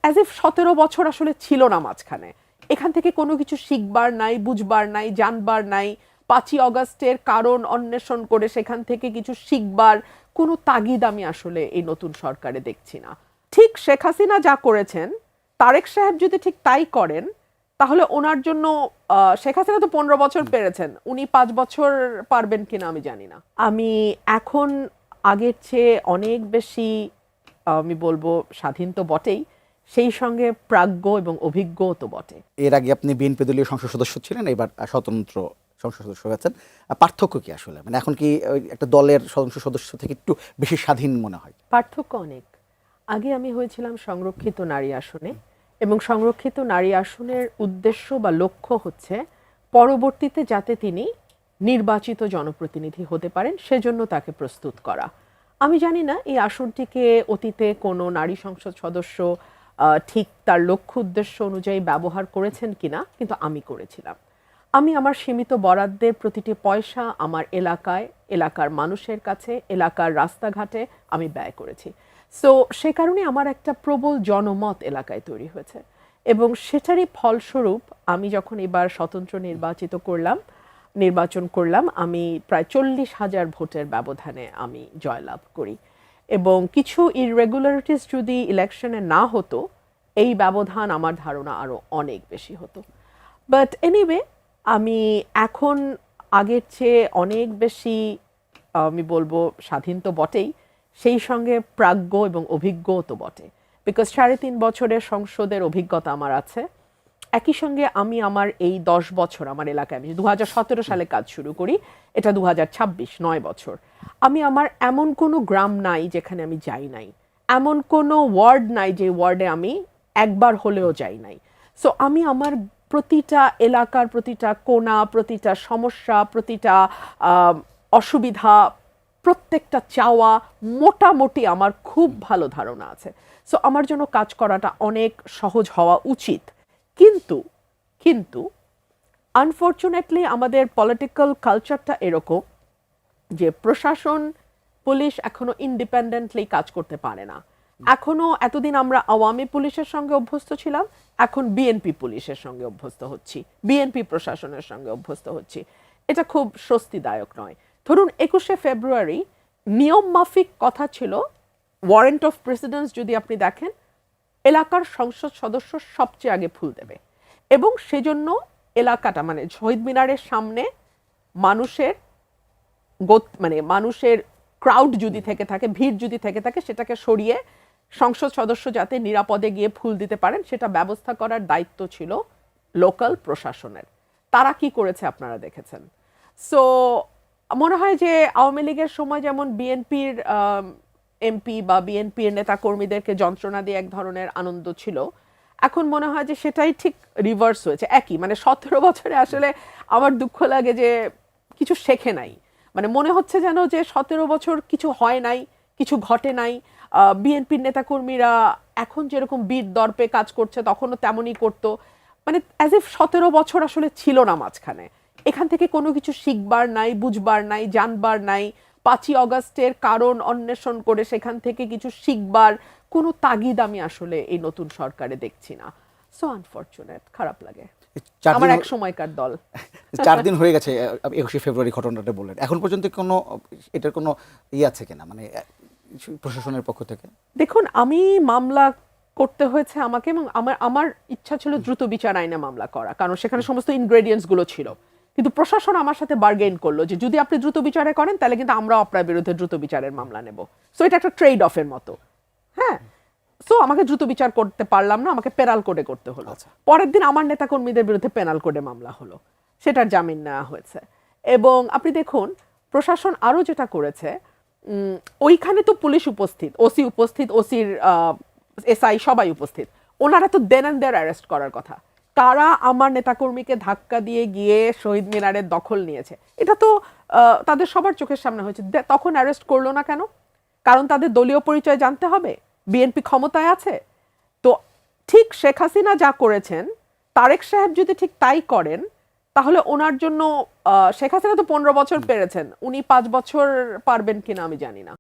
As if 17 বছর আসলে ছিল না মাঝখানে। এখান থেকে কোনো কিছু শিখবার নাই, বুঝবার নাই, জানবার নাই। 5ই অগাস্টের কারণ অন্বেষণ করে সেখান থেকে কিছু শিখবার কোনো তাগিদ আমি আসলে এই নতুন সরকারে দেখছি না। ঠিক শেখ হাসিনা যা করেছেন, তারেক সাহেব যদি ঠিক তাই করেন, তাহলে ওনার জন্য শেখ হাসিনা তো 15 বছর পেরেছেন, উনি 5 বছর পারবেন কিনা আমি জানি না। আমি এখন আগের চেয়ে অনেক বেশি, আমি বলবো, স্বাধীন তো বটেই, সেই সঙ্গে প্রাজ্ঞ এবং অভিজ্ঞও তো বটে। এর আগে আপনি বিএনপি দলীয় সংসদ সদস্য ছিলেন, এবার স্বতন্ত্র সংসদ সদস্য হয়েছেন। পার্থক্য কি আসলে? মানে এখন কি একটা দলের সংসদ সদস্য থেকে একটু বেশি স্বাধীন মনে হয়? পার্থক্য অনেক। আগে আমি হয়েছিলাম সংরক্ষিত নারী আসনে, এবং সংরক্ষিত নারী আসনের উদ্দেশ্য বা লক্ষ্য হচ্ছে পরবর্তীতে যাতে তিনি নির্বাচিত জনপ্রতিনিধি হতে পারেন, সেজন্য তাকে প্রস্তুত করা। আমি জানি না এই আসনটিকে অতীতে কোনো নারী সংসদ সদস্য ঠিক তার লক্ষ্য উদ্দেশ্য অনুযায়ী ব্যবহার করেছেন কিনা, কিন্তু আমি করেছিলাম। আমি আমার সীমিত বরাদ্দের প্রতিটি পয়সা আমার এলাকায়, এলাকার মানুষের কাছে, এলাকার রাস্তাঘাটে আমি ব্যয় করেছি। সো সে কারণে আমার একটা প্রবল জনমত এলাকায় তৈরি হয়েছে, এবং সেটারই ফলস্বরূপ আমি যখন এবার স্বতন্ত্র নির্বাচন করলাম, আমি প্রায় 40,000 ভোটের ব্যবধানে আমি জয়লাভ করি। এবং কিছু ইররেগুলারিটিস যদি ইলেকশনে না হতো, এই ব্যবধান আমার ধারণা আরও অনেক বেশি হতো। বাট এনিওয়ে, আমি এখন আগের চেয়ে অনেক বেশি, আমি বলবো, স্বাধীন তো বটেই, সেই সঙ্গে প্রাজ্ঞ এবং অভিজ্ঞও তো বটে। বিকজ 3.5 বছরের সংসদের অভিজ্ঞতা আমার আছে। একই সঙ্গে আমি আমার এই 10 বছর আমার এলাকায়, আমি 2017 সালে কাজ শুরু করি, এটা 2026, 9 বছর। আমি আমার এমন কোনো গ্রাম নাই যেখানে আমি যাই নাই, এমন কোনো ওয়ার্ড নাই যে ওয়ার্ডে আমি একবার হলেও যাই নাই। সো আমি আমার প্রতিটা এলাকার প্রতিটা কোণা, প্রতিটা সমস্যা, প্রতিটা অসুবিধা, প্রত্যেকটা চাওয়া মোটামুটি আমার খুব ভালো ধারণা আছে। সো আমার জন্য কাজ করাটা অনেক সহজ হওয়া উচিত। কিন্তু কিন্তু আনফর্চুনেটলি আমাদের পলিটিক্যাল কালচারটা এরকম যে প্রশাসন, পুলিশ এখনো ইন্ডিপেন্ডেন্টলি কাজ করতে পারে না। এখনো, এতদিন আমরা আওয়ামী পুলিশের সঙ্গে অভ্যস্ত ছিলাম, এখন বিএনপি পুলিশের সঙ্গে অভ্যস্ত হচ্ছি, বিএনপি প্রশাসনের সঙ্গে অভ্যস্ত হচ্ছি। এটা খুব স্বস্তিদায়ক নয়। ধরুন 21শে ফেব্রুয়ারি নিয়ম মাফিক কথা ছিল, ওয়ারেন্ট অফ প্রেসিডেন্স যদি আপনি দেখেন, এলাকার সংসদ সদস্য সবচেয়ে আগে ফুল দেবে, এবং সেজন্য এলাকাটা, মানে শহীদ মিনারের সামনে মানুষের মানুষের ক্রাউড যদি থেকে থাকে, ভিড় যদি থেকে থাকে, সেটাকে সরিয়ে সংসদ সদস্য যাতে নিরাপদে গিয়ে ফুল দিতে পারেন, সেটা ব্যবস্থা করার দায়িত্ব ছিল লোকাল প্রশাসনের। তারা কি করেছে আপনারা দেখেছেন। সো মনে হয় যে আওয়ামী লীগের সময় যেমন বিএনপির এমপি বা বিএনপির নেতা কর্মীদেরকে যন্ত্রণা দিয়ে এক ধরনের আনন্দ ছিল, এখন মনে হয় যে সেটাই ঠিক রিভার্স হয়েছে। একই, মানে 17 বছরে আসলে আমার দুঃখ লাগে যে কিছু শেখে নাই। মানে মনে হচ্ছে যেন যে 17 বছর কিছু হয় নাই, কিছু ঘটে নাই। বিএনপির নেতাকর্মীরা এখন যেরকম বীর দর্পে কাজ করছে তখনও তেমনই করতো। মানে অ্যাজ ইফ 17 বছর আসলে ছিল না মাঝখানে। এখান থেকে কোনো কিছু শিখবার নাই, বুঝবার নাই, জানবার নাই। 5ই অগাস্টের কারণ অন্বেষণ করে সেখান থেকে কিছু শিখবার কোনো তাগিদ আমি আসলে এই নতুন সরকারে দেখছি না। সো আনফরচুনেট, খারাপ লাগে। আমার এক সময়কার দল। 4 দিন হয়ে গেছে 21শে ফেব্রুয়ারি ঘটনাটা বললেন, এখন পর্যন্ত কোনো এটার কোনো আছে কিনা, মানে প্রশাসনের পক্ষ থেকে? দেখুন, আমি মামলা করতে হয়েছে আমাকে, এবং আমার ইচ্ছা ছিল দ্রুত বিচার আইনে মামলা করা, কারণ সেখানে সমস্ত ইনগ্রেডিয়েন্টস গুলো ছিল। কিন্তু প্রশাসন আমার সাথে বার্গেইন করলো যে যদি আপনি দ্রুত বিচারে করেন, তাহলে কিন্তু আমরা আপনার বিরুদ্ধে দ্রুত বিচারের মামলা নেব। সো এটা একটা ট্রেড অফের মতো। হ্যাঁ, সো আমাকে দ্রুত বিচার করতে পারলাম না, আমাকে পেনাল কোডে করতে হলো। পরের দিন আমার নেতাকর্মীদের বিরুদ্ধে পেনাল কোডে মামলা হলো, সেটার জামিন নেওয়া হয়েছে। এবং আপনি দেখুন, প্রশাসন আরো যেটা করেছে, ওইখানে তো পুলিশ উপস্থিত, ওসি উপস্থিত, ওসির এসআই সবাই উপস্থিত। ওনারা তো দেন অ্যান্ড দেয়ার অ্যারেস্ট করার কথা। তারা আমার নেতাকর্মীকে ধাক্কা দিয়ে গিয়ে শহীদ মিনারের দখল নিয়েছে। এটা তো তাদের সবার চোখের সামনে হয়েছে। তখন অ্যারেস্ট করলো না কেন? কারণ তাদের দলীয় পরিচয় জানতে হবে, বিএনপি ক্ষমতায় আছে। তো ঠিক শেখ হাসিনা যা করেছেন, তারেক সাহেব যদি ঠিক তাই করেন, তাহলে ওনার জন্য, শেখ হাসিনা তো 15 বছর পেরেছেন, উনি 5 বছর পারবেন কিনা আমি জানি না।